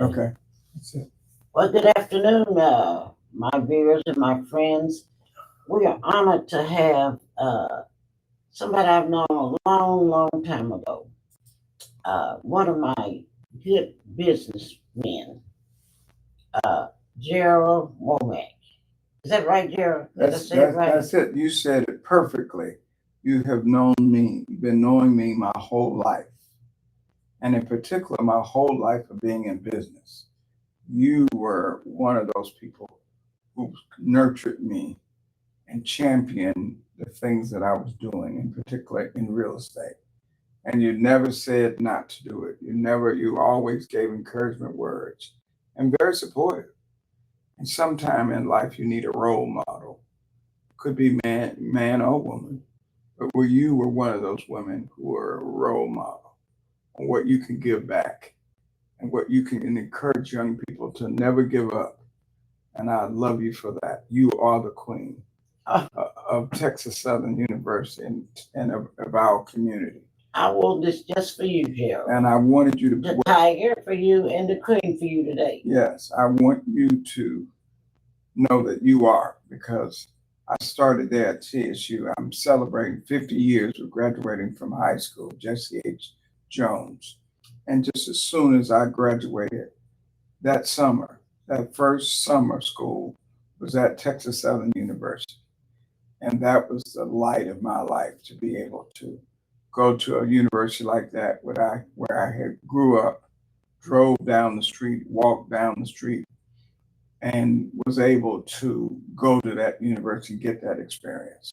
Okay. That's it. Well, good afternoon, my viewers and my friends. We are honored to have somebody I've known a long, long time ago. One of my good businessmen, uh, Gerald Womack. Is that right, Gerald? Did I say it right? That's it. You said it perfectly. You have known me, you've been knowing me my whole life. And in particular, my whole life of being in business. You were one of those people who nurtured me and championed the things that I was doing, in particular in real estate. And you never said not to do it. You always gave encouragement words and very supportive. And sometime in life, you need a role model. Could be man or woman, but where you were one of those women who were a role model on what you can give back and what you can encourage young people to never give up. And I love you for that. You are the queen of Texas Southern University and of our community. I wore this just for you, Gerald. And I wanted you to The tiger for you and the queen for you today. Yes, I want you to know that you are, because I started there at TSU. I'm celebrating 50 years of graduating from high school, Jesse H. Jones. And just as soon as I graduated that summer, that first summer school was at Texas Southern University. And that was the light of my life, to be able to go to a university like that where I had grew up, drove down the street, walked down the street, and was able to go to that university and get that experience.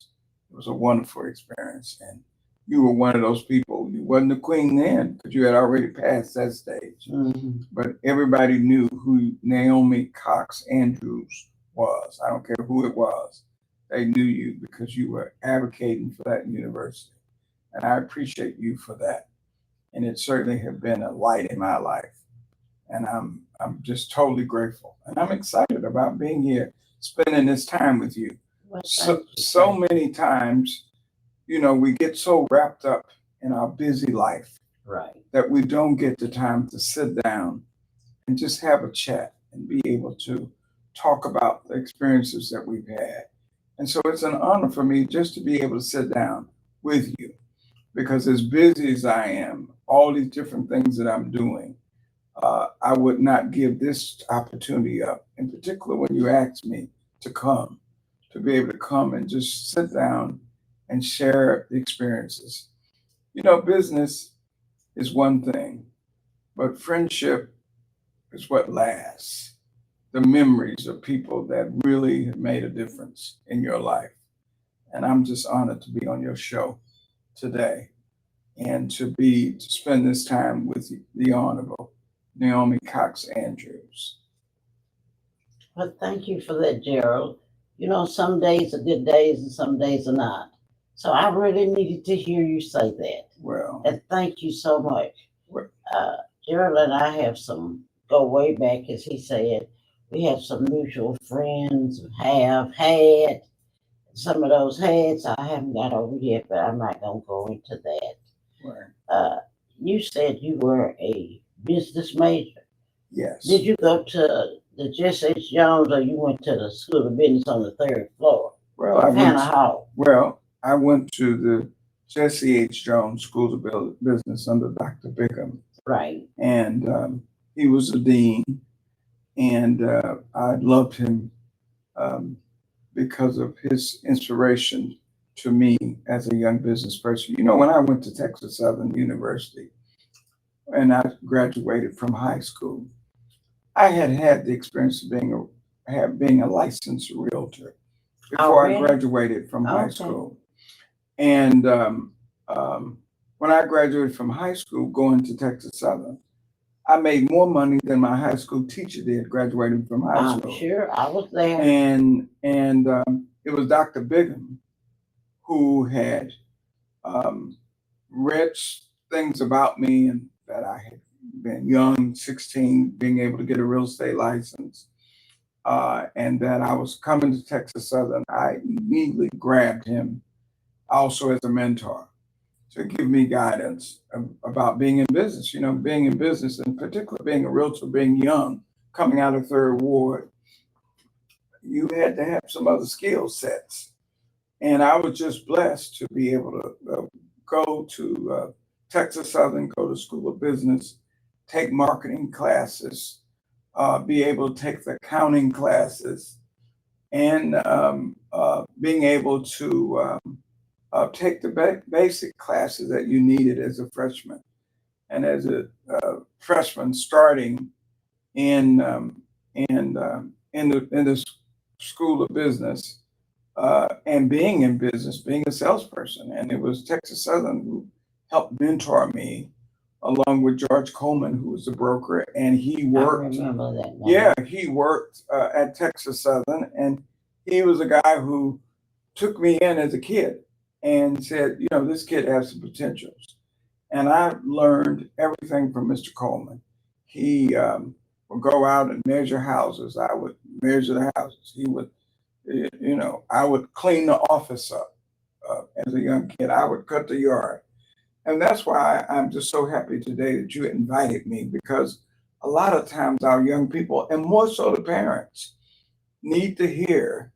It was a wonderful experience. And you were one of those people. You wasn't the queen then because you had already passed that stage. Mm-hmm. But everybody knew who Naomi Cox Andrews was. I don't care who it was. They knew you because you were advocating for that university. And I appreciate you for that. And it certainly has been a light in my life. And I'm just totally grateful. And I'm excited about being here, spending this time with you. Well, So many times, we get so wrapped up in our busy life, right, that we don't get the time to sit down and just have a chat and be able to talk about the experiences that we've had. And so it's an honor for me just to be able to sit down with you, because as busy as I am, all these different things that I'm doing, I would not give this opportunity up, in particular when you asked me to be able to come and just sit down and share the experiences. Business is one thing, but friendship is what lasts. The memories of people that really have made a difference in your life. And I'm just honored to be on your show today and to spend this time with the Honorable Naomi Cox Andrews. Well, thank you for that, Gerald. Some days are good days and some days are not. So I really needed to hear you say that. Well, And thank you so much. well, Gerald and I go way back, as he said. We have some mutual friends, have had. Some of those heads I haven't got over yet, but I'm not going to go into that. well, You said you were a business major. yes. Did you go to the Jesse H. Jones, or you went to the School of Business on the third floor Well, of Hannah Hall? I went to the Jesse H. Jones School of Business under Dr. Bickham. Right. And he was the dean, and I loved him because of his inspiration to me as a young business person. When I went to Texas Southern University and I graduated from high school, I had the experience of being a licensed realtor before I graduated from high school. And when I graduated from high school, going to Texas Southern, I made more money than my high school teacher did graduating from high school. I'm sure I was there. And it was Dr. Bigham who had read things about me, and that I had been young, 16, being able to get a real estate license, and that I was coming to Texas Southern. I immediately grabbed him also as a mentor. to give me guidance about being in business. You know, being in business, in particular, being a realtor, being young, coming out of Third Ward, you had to have some other skill sets. And I was just blessed to be able to go to Texas Southern, go to School of Business, take marketing classes, be able to take the accounting classes, and being able to take the basic classes that you needed as a freshman. And as a freshman, starting in the School of Business, and being in business, being a salesperson. And it was Texas Southern who helped mentor me, along with George Coleman, who was the broker, and he worked. I remember that now. Yeah, he worked at Texas Southern, and he was a guy who took me in as a kid and said, you know, this kid has some potentials. And I learned everything from Mr. Coleman. He would go out and measure houses. I would measure the houses. He would, you know, I would clean the office up as a young kid. I would cut the yard. And that's why I'm just so happy today that you invited me, because a lot of times our young people, and more so the parents, need to hear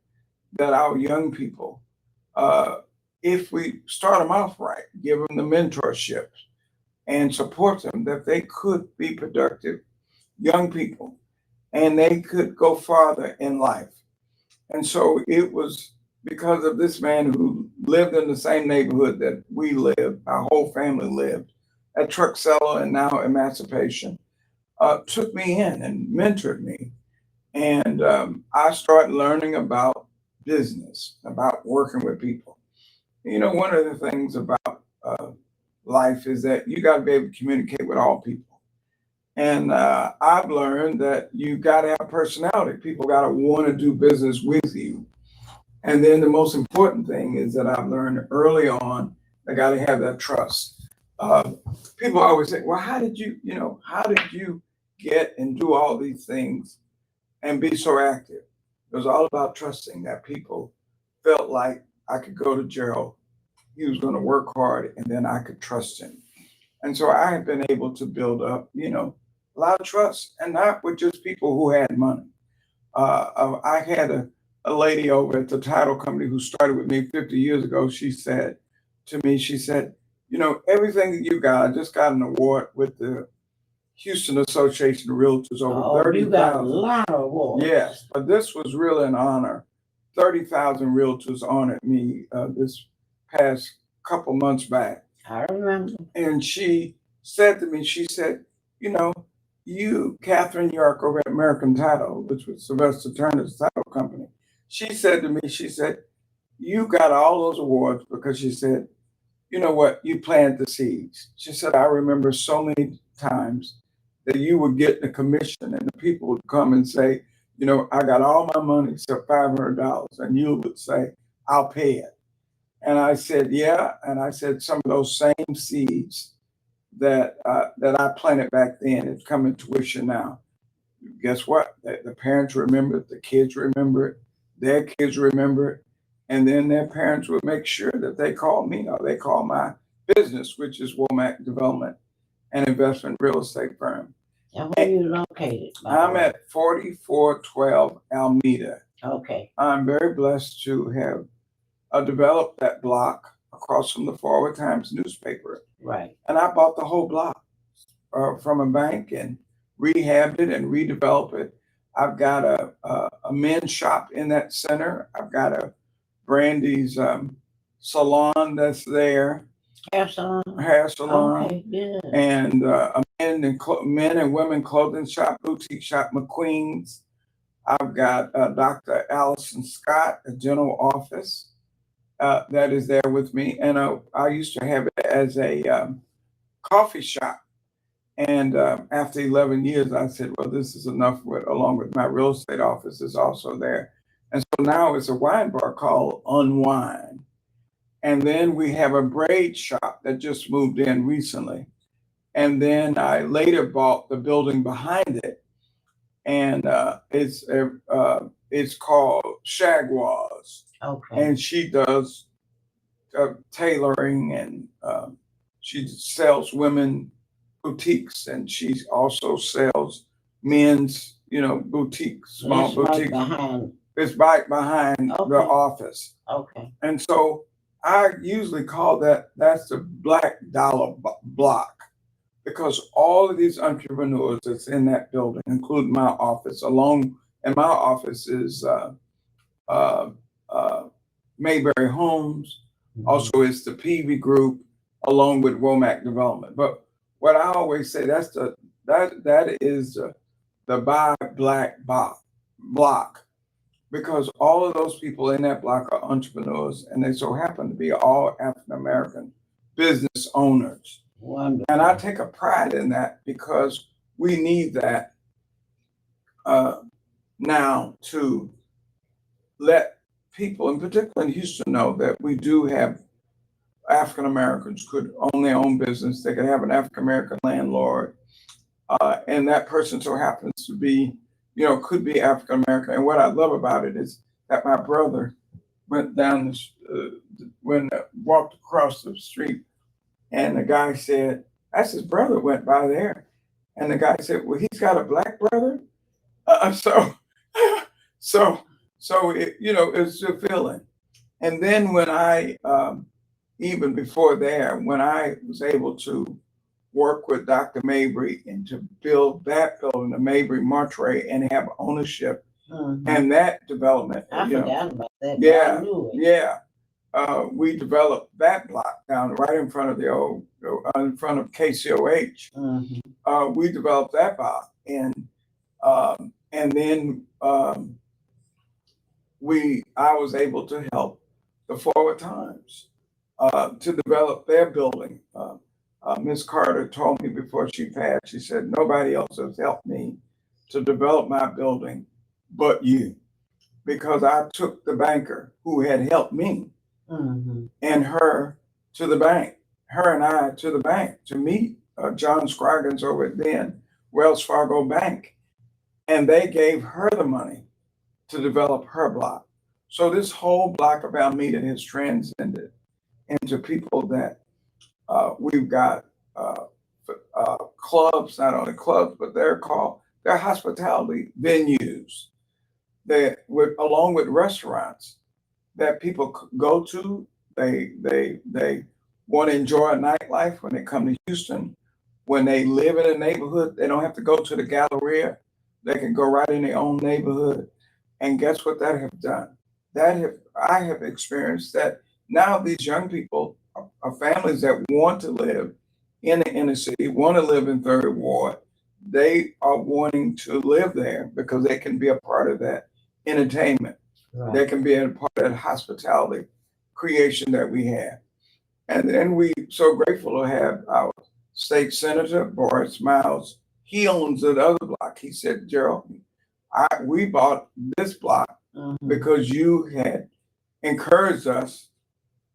that our young people, if we start them off right, give them the mentorship and support them, that they could be productive young people and they could go farther in life. And so it was because of this man who lived in the same neighborhood that we lived, our whole family lived, at Truxella and now Emancipation, took me in and mentored me. And I started learning about business, about working with people. You know, one of the things about life is that you got to be able to communicate with all people. And I've learned that you got to have personality. People got to want to do business with you. And then the most important thing is that I've learned early on, I got to have that trust. People always say, well, how did you get and do all these things and be so active? It was all about trusting that people felt like I could go to Gerald. He was going to work hard, and then I could trust him. And so I have been able to build up, you know, a lot of trust, and not with just people who had money. I had a lady over at the title company who started with me 50 years ago. She said to me, she said, you know, everything that you got, I just got an award with the Houston Association of Realtors, over 30,000. You got a lot of awards. Yes, but this was really an honor. 30,000 realtors honored me this past couple months back. I remember. And she said to me, she said, you know, you, Catherine York, over at American Title, which was Sylvester Turner's title company, she said to me, she said, you got all those awards because she said, you know what, you planted the seeds. She said, I remember so many times that you would get the commission and the people would come and say, you know, I got all my money except $500. And you would say, I'll pay it. And I said, yeah. And I said, some of those same seeds that I planted back then is coming to fruition now. Guess what? The parents remember it, the kids remember it, their kids remember it. And then their parents would make sure that they call me, or they call my business, which is Womack Development and Investment Real Estate Firm. And where are you located? I'm at 4412 Almeda. Okay. I'm very blessed to have developed that block across from the Forward Times newspaper. Right. And I bought the whole block from a bank and rehabbed it and redeveloped it. I've got a men's shop in that center. I've got a Brandy's salon that's there. Hair salon. Hair salon. Okay, good. And a men and women clothing shop, boutique shop, McQueen's. I've got Dr. Allison Scott, a general office that is there with me. And I used to have it as a coffee shop. And after 11 years, I said, well, this is enough along with my real estate office is also there. And so now it's a wine bar called Unwind. And then we have a braid shop that just moved in recently. And then I later bought the building behind it. And it's called Shagwas. Okay. And she does tailoring and She sells women boutiques, and she also sells men's, boutiques, small That's right boutiques. behind. It's right behind the Okay. office. Okay. And so I usually call that's the Black Dollar Block, because all of these entrepreneurs that's in that building, including my office, and my office is uh, uh, Mayberry Homes. Also, it's the Peavy Group, along with Womack Development. But what I always say, that is the Buy Black block, because all of those people in that block are entrepreneurs, and they so happen to be all African American business owners. Wonderful. And I take a pride in that, because we need that now to let people, in particular in Houston, know that we do have African Americans could own their own business. They could have an African American landlord, and that person so happens to be, could be African American. And what I love about it is that my brother went down walked across the street, and the guy said, "That's his brother went by there," and the guy said, "Well, he's got a black brother." So, so, it's a feeling. And then when I, even before there, when I was able to work with Dr. Mabry and to build that building, the Mabry Monterey, and have ownership and that development. I forgot about that. Yeah, I knew it. yeah. We developed that block down right in front of in front of KCOH. We developed that block, and then I was able to help the Forward Times to develop their building. Ms. Carter told me before she passed, she said, "Nobody else has helped me to develop my building but you," because I took the banker who had helped me and her to the bank, her and I to the bank to meet John Scroggins over at then Wells Fargo Bank. And they gave her the money to develop her block. So this whole block of Almeda has transcended into people that we've got clubs, not only clubs, but they're hospitality venues that, along with restaurants that people go to. They want to enjoy a nightlife when they come to Houston. When they live in a neighborhood, they don't have to go to the Galleria. They can go right in their own neighborhood. And guess what that have done? I have experienced that now these young people are families that want to live in the inner city, want to live in Third Ward. They are wanting to live there because they can be a part of that entertainment. Right. They can be a part of that hospitality creation that we have. And then we so grateful to have our state senator, Boris Miles. He owns the other block. He said, "Gerald, we bought this block because you had encouraged us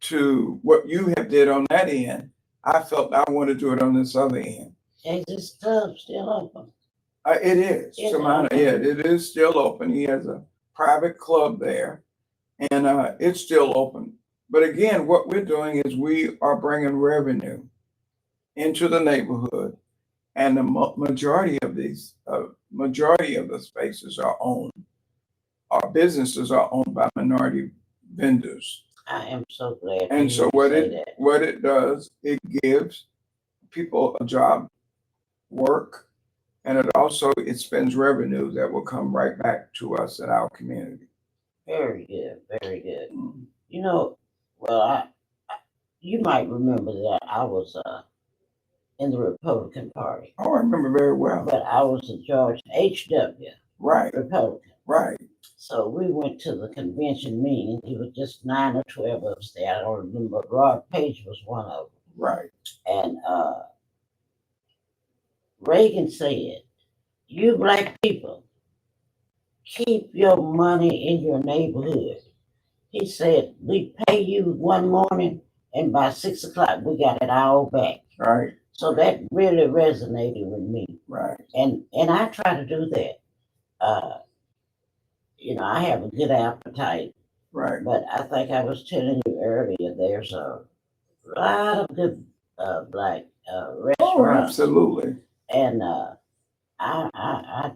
to what you have did on that end. I felt I want to do it on this other end." Is this club still open? It is. It is still open. He has a private club there, and it's still open. But again, what we're doing is we are bringing revenue into the neighborhood, and the majority of the spaces are owned. Our businesses are owned by minority vendors. I am so glad. And so what it does, it gives people a job, work, and it spends revenue that will come right back to us in our community. Very good, very good. You might remember that I was in the Republican Party. Oh, I remember very well. But I was a George H.W. Right. Republican. Right. So we went to the convention meeting. It was just 9 or 12 of us there. I don't remember. Rod Page was one of them. Right. And Reagan said, "You black people, keep your money in your neighborhood." He said, "We pay you one morning, and by 6 o'clock, we got it all back." Right. So that really resonated with me. Right. And I try to do that. I have a good appetite. Right. But I think I was telling you earlier, there's a lot of good black Oh, restaurants, absolutely. and I, I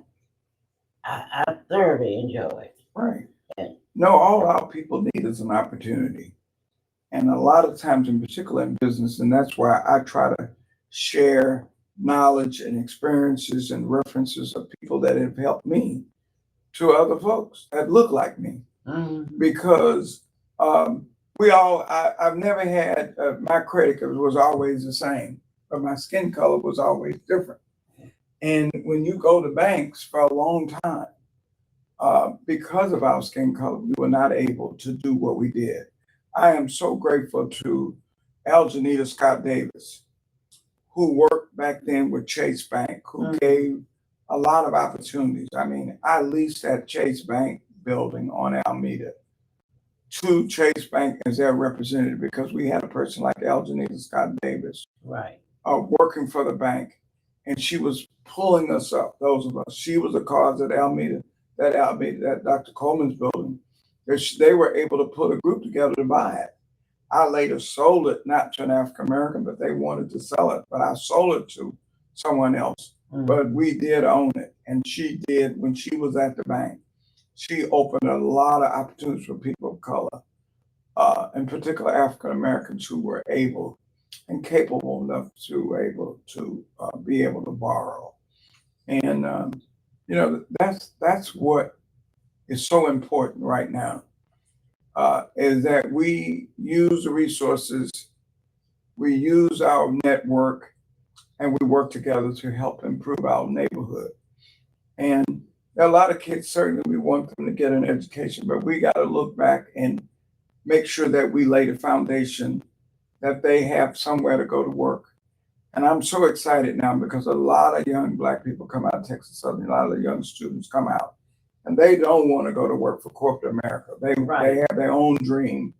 I thoroughly enjoy it. Right. And No, all our people need is an opportunity. And a lot of times, in particular in business, and that's why I try to share knowledge and experiences and references of people that have helped me to other folks that look like me. Because I've never had, my credit card was always the same, but my skin color was always different. And when you go to banks for a long time, because of our skin color, we were not able to do what we did. I am so grateful to Aljanita Scott Davis, who worked back then with Chase Bank, who gave a lot of opportunities. I mean, I leased that Chase Bank building on Almeda to Chase Bank as their representative because we had a person like Aljanita Scott Davis right, working for the bank, and she was pulling us up, those of us. She was the cause at that Dr. Coleman's building. They were able to put a group together to buy it. I later sold it, not to an African American, but they wanted to sell it. But I sold it to someone else. But we did own it. And she did, when she was at the bank, she opened a lot of opportunities for people of color, in particular African Americans who were able and capable enough to be able to borrow. And that's what is so important right now, is that we use the resources, we use our network, and we work together to help improve our neighborhood. And there are a lot of kids, certainly we want them to get an education, but we got to look back and make sure that we lay the foundation, that they have somewhere to go to work. And I'm so excited now because a lot of young Black people come out of Texas Southern, a lot of young students come out, and they don't want to go to work for corporate America. They have their own dream.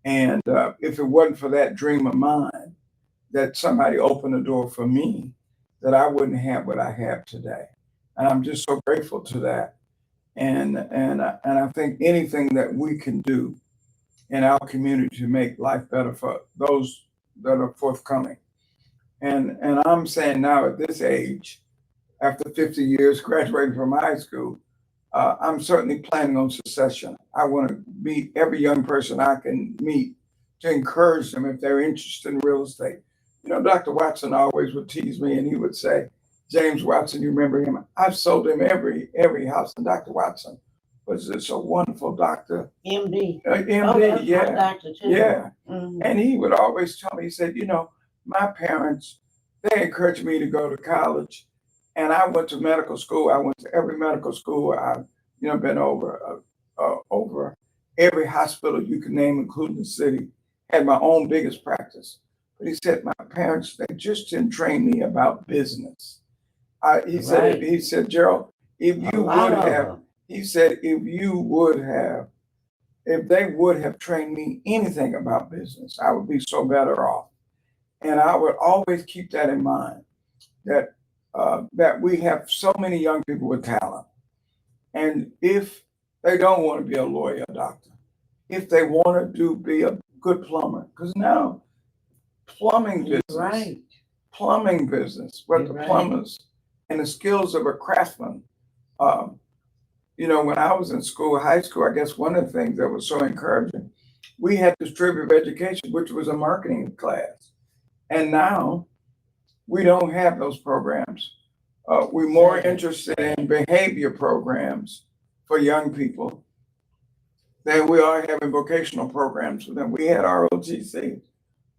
And if it wasn't for that dream of mine, that somebody opened the door for me, that I wouldn't have what I have today. And I'm just so grateful to that. And I think anything that we can do in our community to make life better for those that are forthcoming. And I'm saying now at this age, after 50 years graduating from high school, I'm certainly planning on succession. I want to meet every young person I can meet to encourage them if they're interested in real estate. You know, Dr. Watson always would tease me and he would say, James Watson, you remember him? I've sold him every house. And Dr. Watson was just a wonderful doctor. MD. MD, yeah. Doctor too. Yeah. And he would always tell me, he said, my parents, they encouraged me to go to college. And I went to medical school. I went to every medical school. I've, been over every hospital you can name, including the city. Had my own biggest practice. But he said, my parents, they just didn't train me about business. He said, Gerald, if they would have trained me anything about business, I would be so better off. And I would always keep that in mind, that we have so many young people with talent. And if they don't want to be a lawyer, a doctor, if they want to be a good plumber, because now plumbing business, what the plumbers and the skills of a craftsman. When I was in school, high school, I guess one of the things that was so encouraging, we had distributive education, which was a marketing class. And now we don't have those programs. We're more interested in behavior programs for young people than we are having vocational programs for them. We had ROTC,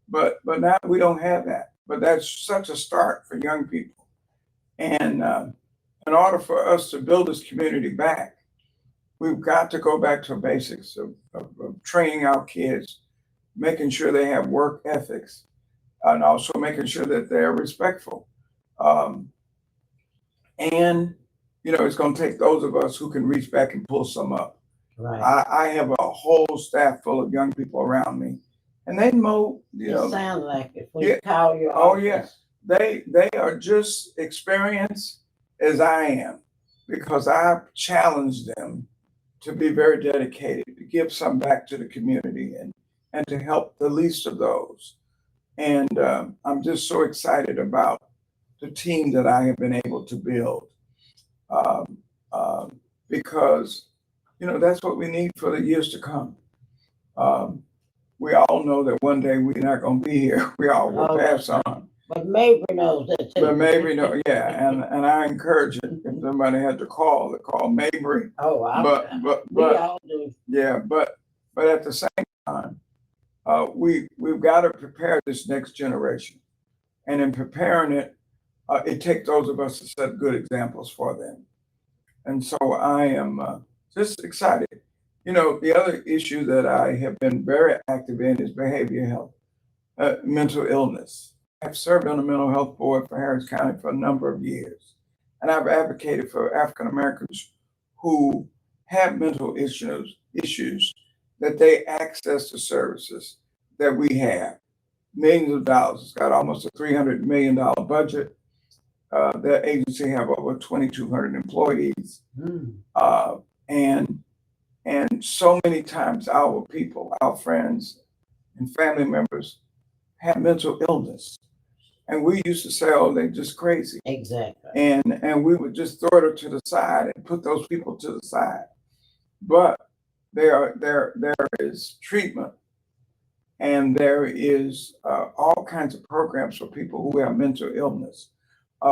but now we don't have that. But that's such a start for young people. And in order for us to build this community back, we've got to go back to basics of training our kids, making sure they have work ethics, and also making sure that they're respectful. And it's going to take those of us who can reach back and pull some up. Right. I have a whole staff full of young people around me, and they mow. It sounds like it. When you call your office. Oh yeah, they are just experienced as I am, because I challenged them to be very dedicated, to give some back to the community and to help the least of those. And I'm just so excited about the team that I have been able to build, um, because, that's what we need for the years to come. Um, we all know that one day we're not going to be here. We all will pass on. But maybe knows that too. But Mabry, no, yeah, and I encourage it. If somebody had to call Mabry. Oh, we all do. Yeah, but at the same time, we've got to prepare this next generation, and in preparing it, it takes those of us to set good examples for them. And so I am just excited. The other issue that I have been very active in is behavioral health, mental illness. I've served on the mental health board for Harris County for a number of years, and I've advocated for African Americans who have mental issues that they access the services that we have. Millions of dollars. It's got almost a $300 million budget. The agency have over 2,200 employees, and so many times our people, our friends, and family members have mental illness. And we used to say, oh, they're just crazy. Exactly. And we would just throw it to the side and put those people to the side. But there is treatment, and there is all kinds of programs for people who have mental illness.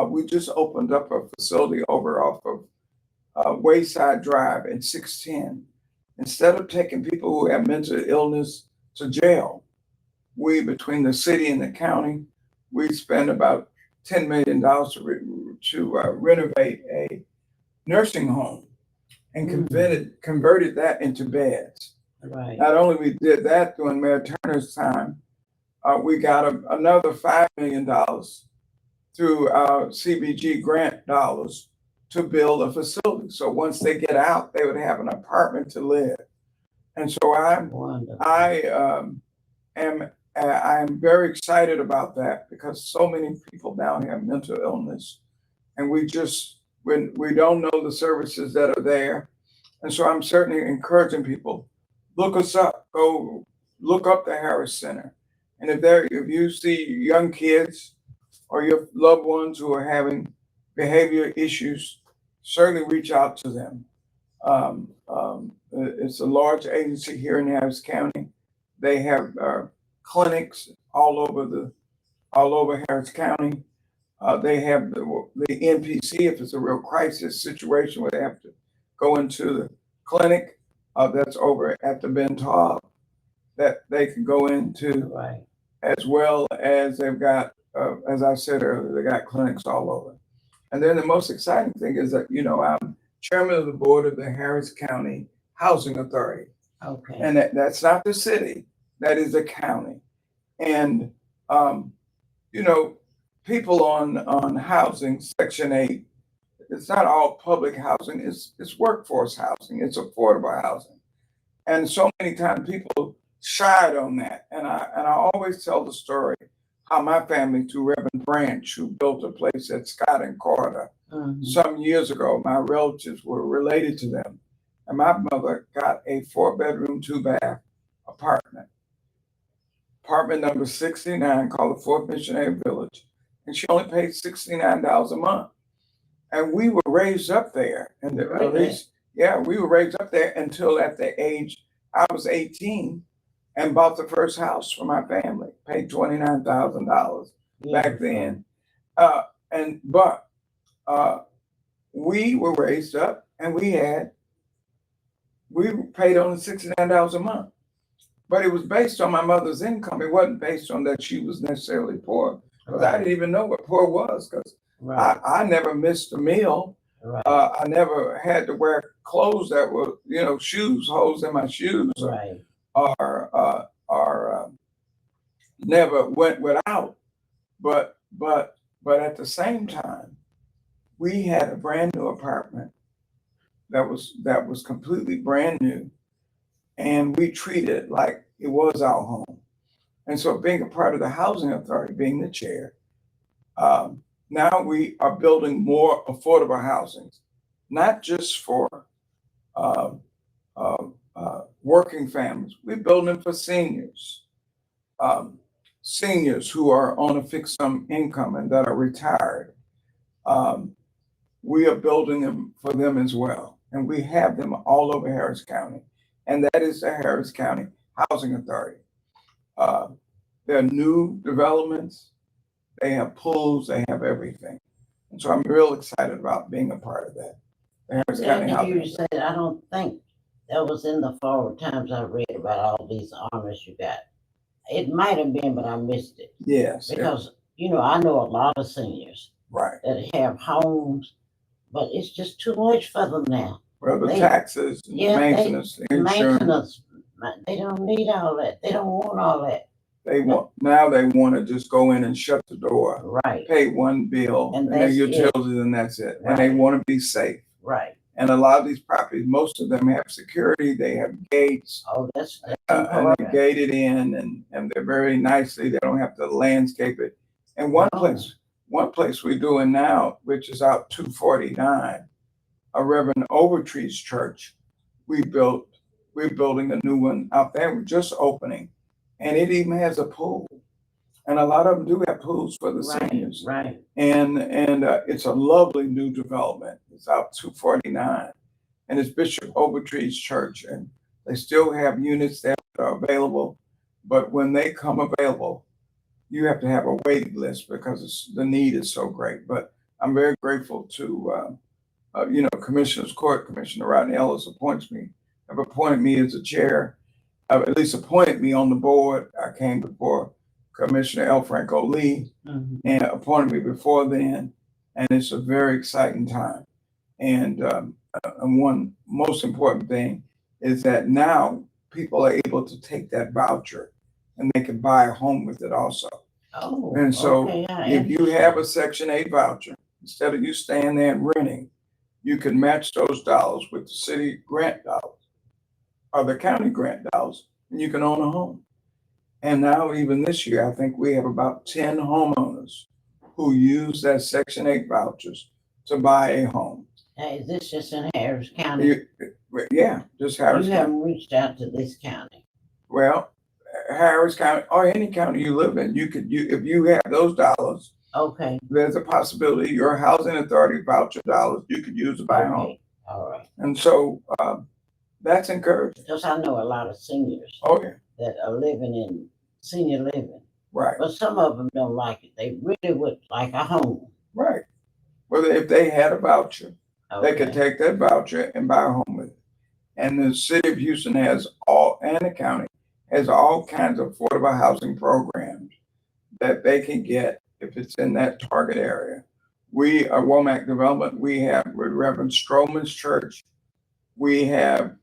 We just opened up a facility over off of Wayside Drive in 610. Instead of taking people who have mental illness to jail, we, between the city and the county, we spend about $10 million to renovate a nursing home and converted that into beds. Right. Not only we did that during Mayor Turner's time, we got another $5 million through our CBG grant dollars to build a facility. So once they get out, they would have an apartment to live. And so I am very excited about that, because so many people now have mental illness, and we don't know the services that are there. And so I'm certainly encouraging people, look us up, go look up the Harris Center. And if you see young kids or your loved ones who are having behavior issues, certainly reach out to them. It's a large agency here in Harris County. They have clinics all over Harris County. They have the NPC if it's a real crisis situation where they have to go into the clinic that's over at the Ben Taub that they can go into. Right. As well as they've got, as I said earlier, they got clinics all over. And then the most exciting thing is that, I'm chairman of the board of the Harris County Housing Authority. Okay. And that's not the city, that is the county. And, people on housing, Section 8, it's not all public housing, it's workforce housing, it's affordable housing. And so many times people shied on that. And I always tell the story how my family, through Reverend Branch, who built a place at Scott and Carter some years ago, my relatives were related to them. And my mother got a 4-bedroom, 2-bath apartment number 69, called the Fourth Missionary Village. And she only paid $69 a month. And we were raised up there. And at least, we were raised up there until at the age, I was 18 and bought the first house for my family, paid $29,000 back then. But we were raised up, and we paid only $69 a month. But it was based on my mother's income. It wasn't based on that she was necessarily poor, because I didn't even know what poor was, because I never missed a meal. Right. I never had to wear clothes that were, shoes, holes in my shoes, or never went without. But at the same time, we had a brand new apartment that was completely brand new, and we treated it like it was our home. And so, being a part of the housing authority, being the chair, now we are building more affordable housing, not just for working families. We're building them for seniors. seniors who are on a fixed sum income and that are retired. Um, we are building them for them as well. And we have them all over Harris County. And that is the Harris County Housing Authority. They're new developments. They have pools, they have everything. And so I'm real excited about being a part of that. The Harris Glad County to hear Housing you Authority. say that. I don't think that was in the forward times I read about all these honors you got. It might have been, but I missed it. Yes, Because, I know a lot of seniors right. that have homes, but it's just too much for them now. Well, the They- taxes, maintenance, the insurance, Maintenance, they don't need all that. They don't want all that. they want to just go in and shut the door, Right, pay one bill And and their that's it. utilities, and that's it. And they Right. want to be safe. right. And a lot of these properties, most of them have security, they have gates, Oh, that's and they're important. gated in, and they're very nicely, they don't have to landscape it. And one place we're doing now, which is out 249, a Reverend Overtree's church, we're building a new one out there, we're just opening, and it even has a pool. And a lot of them do have pools for the seniors. Right. And it's a lovely new development. It's out 249, and it's Bishop Overtree's church, and they still have units that are available. But when they come available, you have to have a waiting list because the need is so great. But I'm very grateful to Commissioner's Court. Commissioner Rodney Ellis have appointed me as a chair, at least appointed me on the board. I came before Commissioner L. Franco Lee and appointed me before then, and it's a very exciting time. And one most important thing is that now people are able to take that voucher and they can buy a home with it also. Oh, And so okay, if you have a Section 8 voucher, instead of you staying there and renting, you can match those dollars with the city grant dollars or the county grant dollars, and you can own a home. And now, even this year, I think we have about 10 homeowners who use that Section 8 vouchers to buy a home. Now, is this just in Harris County? Yeah, just Harris You County. haven't reached out to this county. Well, Harris County or any county you live in, if you have those dollars, Okay. there's a possibility your housing authority voucher dollars you could use to buy a home. All right. And so that's encouraging. Because I know a lot of seniors Oh yeah, that are living in senior living, right, but some of them don't like it. They really would like a home. right. Well, if they had a voucher, they could Okay. take that voucher and buy a home with it. And the city of Houston and the county has all kinds of affordable housing programs that they can get if it's in that target area. We are Womack Development. We have with Reverend Stroman's church. We have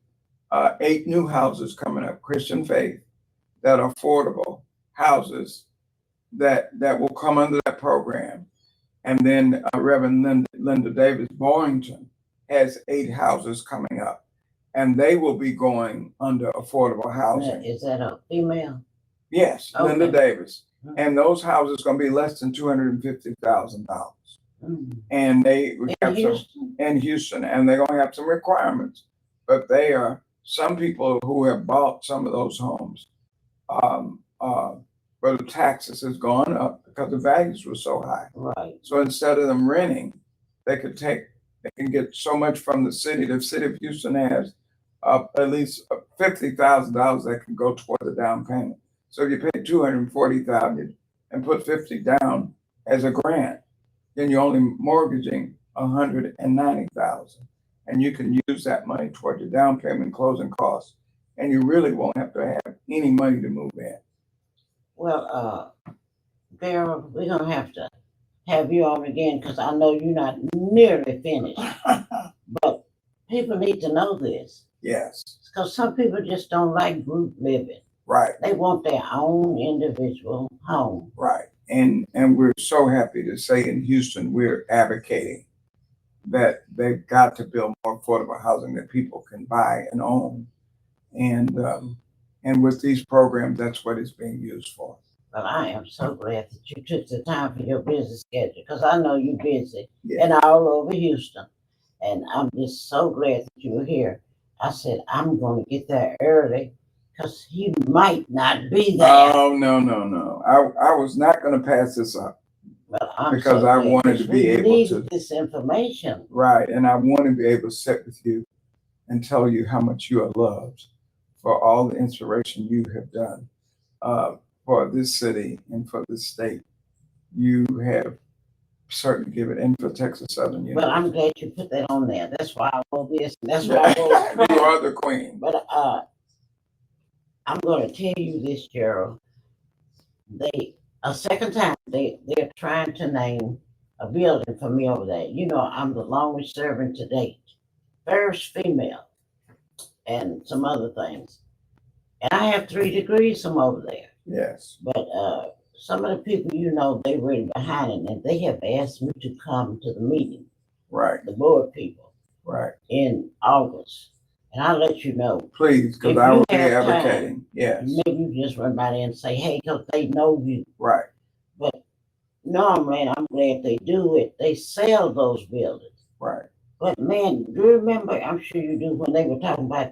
8 new houses coming up, Christian Faith, that are affordable houses that will come under that program. And then Reverend Linda Davis Boyington has 8 houses coming up, and they will be going under affordable housing. Is that a female? Yes, Okay. Linda Davis. Mhm. And those houses going to be less than $250,000. And they have in Houston, and they're going to have some requirements. But they are some people who have bought some of those homes, where the taxes has gone up because the values were so high. Right. So instead of them renting, they can get so much from the city. The city of Houston has at least $50,000 that can go toward the down payment. So if you pay $240,000 and put 50 down as a grant, then you're only mortgaging $190,000, and you can use that money toward your down payment, closing costs, and you really won't have to have any money to move in. Well, Gerald, we're gonna have to have you on again because I know you're not nearly finished. But people need to know this Yes, because some people just don't like group living. right, They want their own individual home. right. And we're so happy to say in Houston, we're advocating that they've got to build more affordable housing that people can buy and own. And with these programs, that's what it's being used for. But I am so glad that you took the time for your busy schedule because I know you're busy Yeah. and all over Houston. And I'm just so glad that you were here. I said, I'm going to get there early because he might not be there. Oh, no. I was not going to pass this up Well, I'm because so I glad, wanted to 'cause be we able need to, this information. right. And I want to be able to sit with you and tell you how much you are loved for all the inspiration you have done for this city and for this state. You have certainly given, and for Texas Southern Well, I'm University. glad you put that on there. That's why I wrote this. That's why I wrote You are the queen. But I'm going to tell you this, Gerald. A second time they're trying to name a building for me over there. You know, I'm the longest serving to date, first female, and some other things. And I have 3 degrees from over there. Yes. But some of the people, you know, they really behind it, and they have asked me to come to the meeting, Right. the board people, Right. in August. And I'll let you know. Please, because If I you will be have time, advocating. Yes. maybe you just run by there and say, hey, because they know you. Right. But normally, I'm glad they do it. They sell those buildings. Right. But man, do you remember? I'm sure you do when they were talking about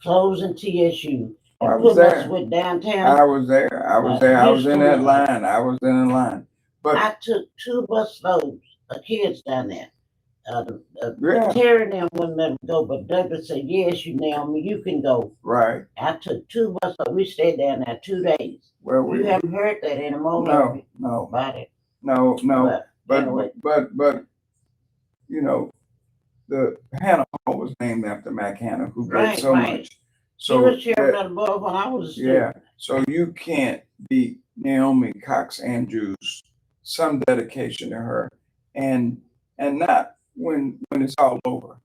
closing TSU Oh, I and was putting us there. with downtown. I was there. I was there. I was in that line. I was in the line. But I took 2 bus loads of kids down there. yeah. Terry and them wouldn't let them go, but Douglas said, yes, Naomi, you can go. Right. I took 2 bus loads. We stayed down there 2 days. Well, You haven't heard that anymore? No. About it. No. But anyway. but you know, the Hannah Hall was named after Mac Hannah, who gave so much. So he was chairman of the board when I was a student. yeah. So you can't beat Naomi Cox Andrews' some dedication to her, and not when it's all over.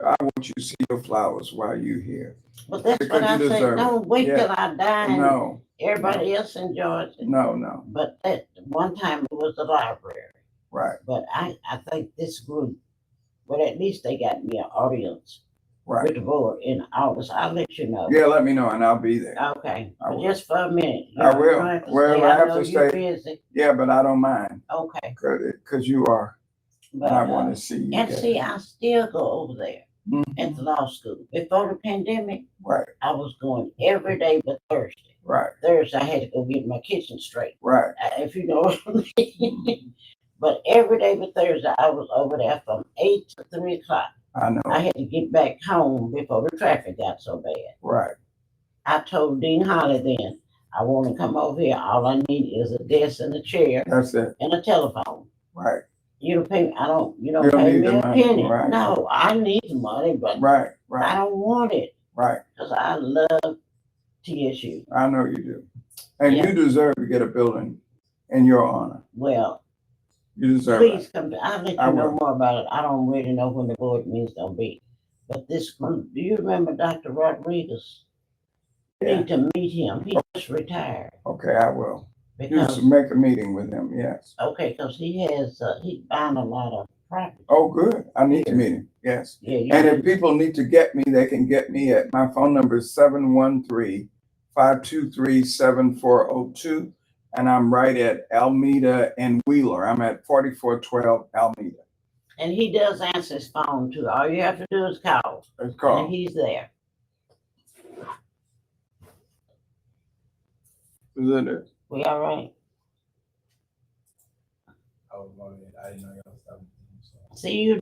I want you to see your flowers while you're here. But that's because what I say. Don't wait till I die. And No. everybody else enjoys it. No. But that one time it was the library. Right. But I think this group, well, at least they got me an audience Right. with the board in August. I'll let you know. Yeah, let me know and I'll be there. Okay. I But will. just for a minute. I will. Well, I have know to you're stay. busy. Yeah, but I don't mind. Okay. Because you are. But and I want to see you. and see, I still go over there Mhm. at the law school. Before the pandemic, Right. I was going every day but Thursday. Right. Thursday, I had to go get my kitchen straight. Right. If you know what I mean. But every day but Thursday, I was over there from 8 to 3 o'clock. I know. I had to get back home before the traffic got so bad. Right. I told Dean Holly then, I want to come over here. All I need is a desk and a chair. That's it. And a telephone. Right. You don't pay me. You don't You don't pay need me the a money. penny. Right. No, I need the money, but Right. I don't want it. Right. Because I love TSU. I know you do. And Yeah. you deserve to get a building in your honor. Well, You deserve please it. come. I'll let I you know will. more about it. I don't really know when the board meeting's gonna be. But this group, do you remember Dr. Rodriguez? You Yeah. need to meet him. He just retired. Okay, I will. You Because make a meeting with him. Yes. because he has he's buying a lot of property. Oh, good. I need to meet him. Yes. Yeah, you And need- if people need to get me, they can get me at my phone number is 713-523-7402. And I'm right at Almeda and Wheeler. I'm at 4412 Almeda. and he does answer his phone too. All you have to do is call. It's called. And he's there. Is it? We all right? I was wondering, I didn't know y'all was talking. See, you do